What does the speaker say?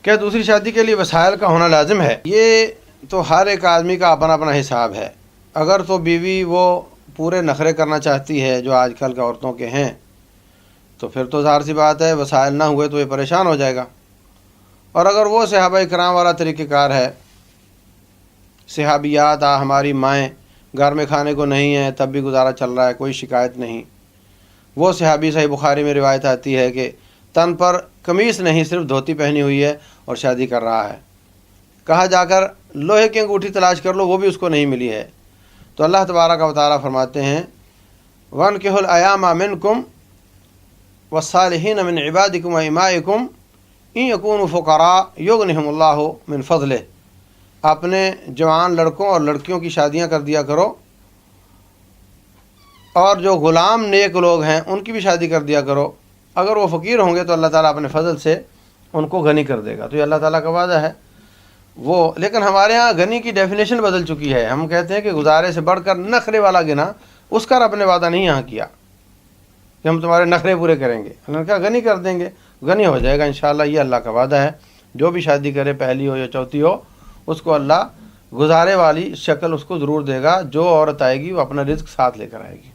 کیا دوسری شادی کے لیے وسائل کا ہونا لازم ہے؟ یہ تو ہر ایک آدمی کا اپنا اپنا حساب ہے۔ اگر تو بیوی وہ پورے نخرے کرنا چاہتی ہے جو آج کل کے عورتوں کے ہیں، تو پھر تو ظاہر سی بات ہے وسائل نہ ہوئے تو یہ پریشان ہو جائے گا۔ اور اگر وہ صحابہ کرام والا طریقہ کار ہے، صحابیات ہماری مائیں گھر میں کھانے کو نہیں ہے تب بھی گزارا چل رہا ہے، کوئی شکایت نہیں۔ وہ صحابی صحیح بخاری میں روایت آتی ہے کہ تن پر قمیص نہیں صرف دھوتی پہنی ہوئی ہے اور شادی کر رہا ہے۔ کہا جا کر لوہے کی انگوٹھی تلاش کر لو، وہ بھی اس کو نہیں ملی ہے۔ تو اللہ تبارک و تعالیٰ فرماتے ہیں وَانْكِحُوا الْأَيَامَ مِنْكُمْ وَالصَّالِحِينَ مِنْ عِبَادِكُمْ وَإِمَائِكُمْ إِنْ يَكُونُوا فُقَرَاءَ يُغْنِهُمُ اللَّهُ مِنْ فَضْلِهِ۔ اپنے جوان لڑکوں اور لڑکیوں کی شادیاں کر دیا کرو، اور جو غلام نیک لوگ ہیں ان کی بھی شادی کر دیا کرو۔ اگر وہ فقیر ہوں گے تو اللہ تعالیٰ اپنے فضل سے ان کو غنی کر دے گا۔ تو یہ اللہ تعالیٰ کا وعدہ ہے وہ۔ لیکن ہمارے ہاں غنی کی ڈیفینیشن بدل چکی ہے۔ ہم کہتے ہیں کہ گزارے سے بڑھ کر نخرے والا گنا، اس کا رب نے وعدہ نہیں یہاں کیا کہ ہم تمہارے نخرے پورے کریں گے۔ اللہ نے کہا غنی کر دیں گے، غنی ہو جائے گا انشاءاللہ۔ یہ اللہ کا وعدہ ہے۔ جو بھی شادی کرے، پہلی ہو یا چوتھی ہو، اس کو اللہ گزارے والی شکل اس کو ضرور دے گا۔ جو عورت آئے گی وہ اپنا رزق ساتھ لے کر آئے گی۔